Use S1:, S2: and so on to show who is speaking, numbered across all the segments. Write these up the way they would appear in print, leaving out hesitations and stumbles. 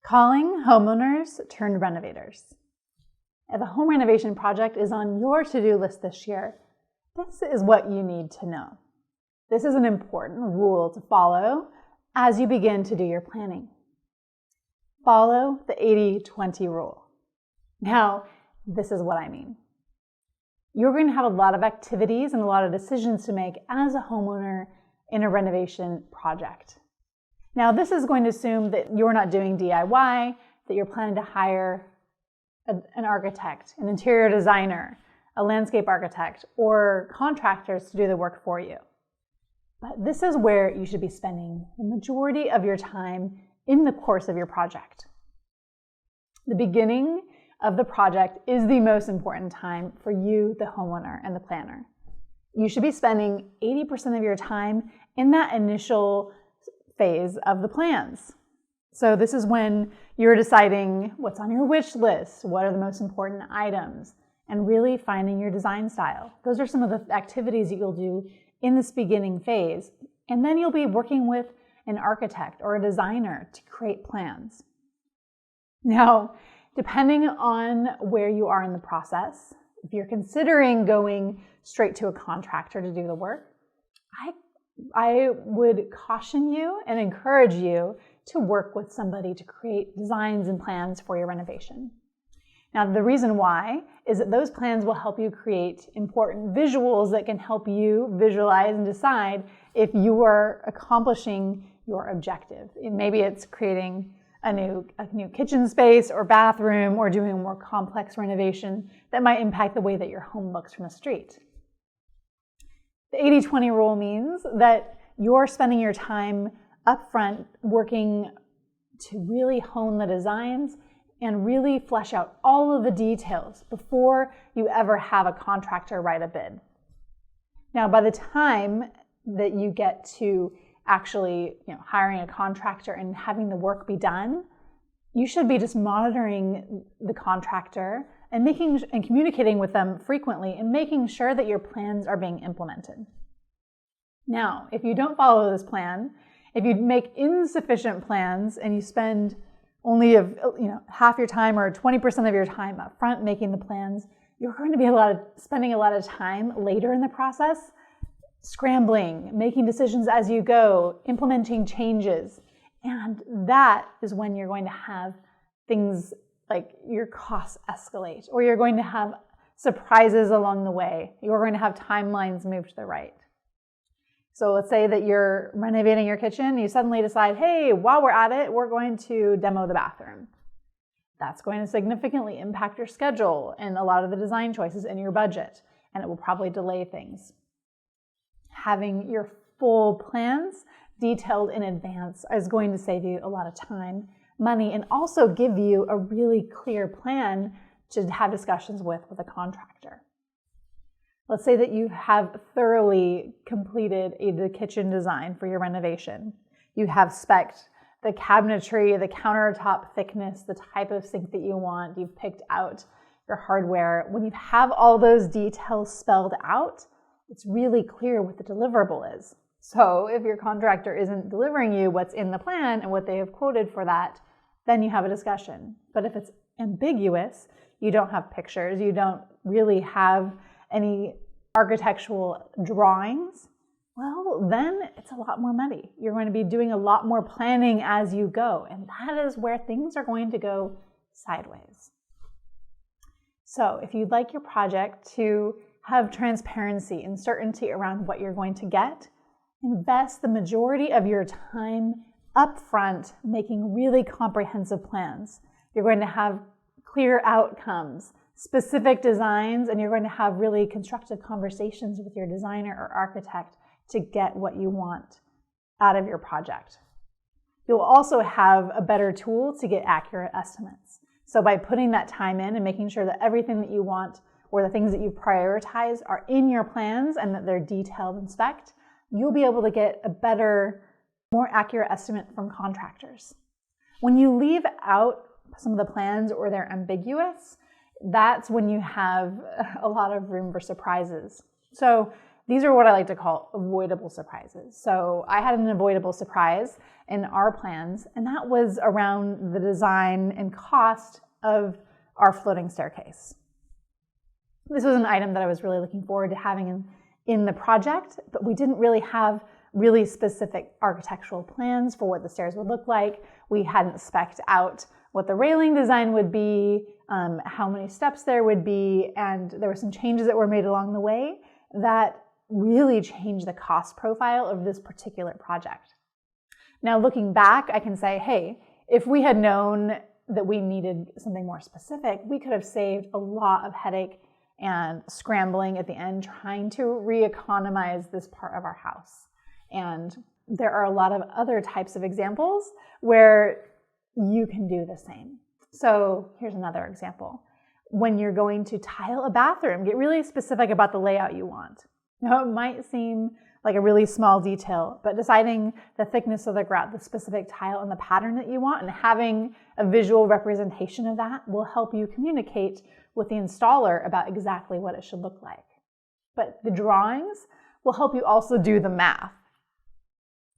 S1: Calling homeowners turned renovators. If a home renovation project is on your to-do list this year, this is what you need to know. This is an important rule to follow as you begin to do your planning. Follow the 80-20 rule. Now, this is what I mean. You're going to have a lot of activities and a lot of decisions to make as a homeowner in a renovation project. Now, this is going to assume that you're not doing DIY, that you're planning to hire an architect, an interior designer, a landscape architect, or contractors to do the work for you. But this is where you should be spending the majority of your time in the course of your project. The beginning of the project is the most important time for you, the homeowner, and the planner. You should be spending 80% of your time in that initial phase of the plans. So this is when you're deciding what's on your wish list, what are the most important items, and really finding your design style. Those are some of the activities that you'll do in this beginning phase. And then you'll be working with an architect or a designer to create plans. Now, depending on where you are in the process, if you're considering going straight to a contractor to do the work, I would caution you and encourage you to work with somebody to create designs and plans for your renovation. Now, the reason why is that those plans will help you create important visuals that can help you visualize and decide if you are accomplishing your objective. Maybe it's creating a new kitchen space or bathroom, or doing a more complex renovation that might impact the way that your home looks from the street. The 80-20 rule means that you're spending your time upfront working to really hone the designs and really flesh out all of the details before you ever have a contractor write a bid. Now, by the time that you get to actually hiring a contractor and having the work be done, you should be just monitoring the contractor and communicating with them frequently and making sure that your plans are being implemented. Now, if you don't follow this plan, if you make insufficient plans and you spend only half your time or 20% of your time up front making the plans, you're going to be spending a lot of time later in the process scrambling, making decisions as you go, implementing changes. And that is when you're going to have things like your costs escalate, or you're going to have surprises along the way. You're going to have timelines move to the right. So let's say that you're renovating your kitchen, you suddenly decide, hey, while we're at it, we're going to demo the bathroom. That's going to significantly impact your schedule and a lot of the design choices in your budget, and it will probably delay things. Having your full plans detailed in advance is going to save you a lot of time, money, and also give you a really clear plan to have discussions with a contractor. Let's say that you have thoroughly completed the kitchen design for your renovation. You have spec'd the cabinetry, the countertop thickness, the type of sink that you want. You've picked out your hardware. When you have all those details spelled out, it's really clear what the deliverable is. So if your contractor isn't delivering you what's in the plan and what they have quoted for that, then you have a discussion. But if it's ambiguous, you don't have pictures, you don't really have any architectural drawings, well, then it's a lot more muddy. You're going to be doing a lot more planning as you go, and that is where things are going to go sideways. So if you'd like your project to have transparency and certainty around what you're going to get, invest the majority of your time upfront making really comprehensive plans. You're going to have clear outcomes, specific designs, and you're going to have really constructive conversations with your designer or architect to get what you want out of your project. You'll also have a better tool to get accurate estimates. So by putting that time in and making sure that everything that you want or the things that you prioritize are in your plans and that they're detailed and spec'd, you'll be able to get a better, more accurate estimate from contractors. When you leave out some of the plans or they're ambiguous, that's when you have a lot of room for surprises. So These are what I like to call avoidable surprises. So I had an avoidable surprise in our plans, and that was around the design and cost of our floating staircase. This was an item that I was really looking forward to having in the project, but we didn't really have really specific architectural plans for what the stairs would look like. We hadn't spec'd out what the railing design would be, how many steps there would be, and there were some changes that were made along the way that really changed the cost profile of this particular project. Now, looking back, I can say, hey, if we had known that we needed something more specific, we could have saved a lot of headache and scrambling at the end trying to re-economize this part of our house. And there are a lot of other types of examples where you can do the same. So here's another example. When you're going to tile a bathroom, get really specific about the layout you want. Now, it might seem like a really small detail, but deciding the thickness of the grout, the specific tile, and the pattern that you want, and having a visual representation of that will help you communicate with the installer about exactly what it should look like. But the drawings will help you also do the math.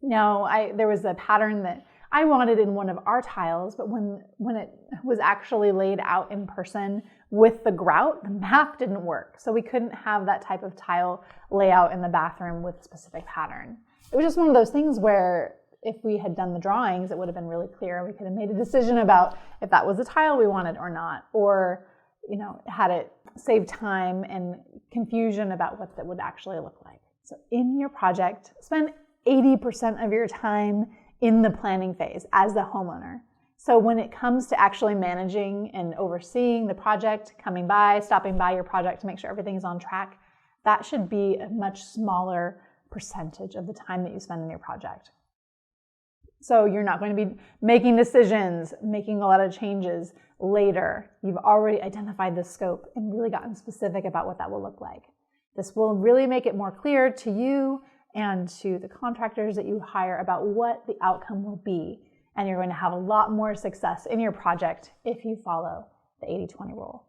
S1: Now, there was a pattern that I wanted in one of our tiles, but when it was actually laid out in person with the grout, the math didn't work. So we couldn't have that type of tile layout in the bathroom with a specific pattern. It was just one of those things where if we had done the drawings, it would have been really clear. We could have made a decision about if that was the tile we wanted or not, or had it save time and confusion about what that would actually look like. So in your project, spend 80% of your time in the planning phase as the homeowner. So when it comes to actually managing and overseeing the project, stopping by your project to make sure everything's on track, that should be a much smaller percentage of the time that you spend in your project. So you're not going to be making decisions, making a lot of changes later. You've already identified the scope and really gotten specific about what that will look like. This will really make it more clear to you and to the contractors that you hire about what the outcome will be. And you're going to have a lot more success in your project if you follow the 80-20 rule.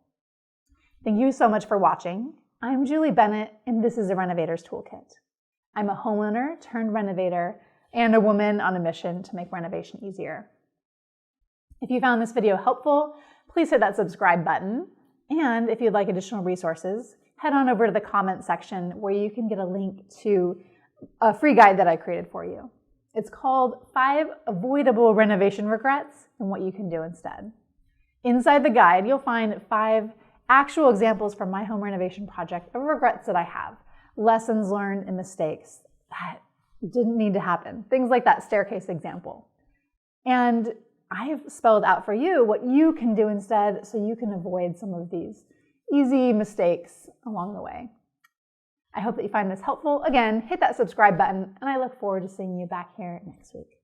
S1: Thank you so much for watching. I'm Julie Bennett, and this is the Renovator's Toolkit. I'm a homeowner turned renovator and a woman on a mission to make renovation easier. If you found this video helpful, please hit that subscribe button. And if you'd like additional resources, head on over to the comment section where you can get a link to a free guide that I created for you. It's called 5 Avoidable Renovation Regrets and What You Can Do Instead. Inside the guide, you'll find 5 actual examples from my home renovation project of regrets that I have, lessons learned and mistakes that didn't need to happen, things like that staircase example. And I have spelled out for you what you can do instead so you can avoid some of these easy mistakes along the way. I hope that you find this helpful. Again, hit that subscribe button, and I look forward to seeing you back here next week.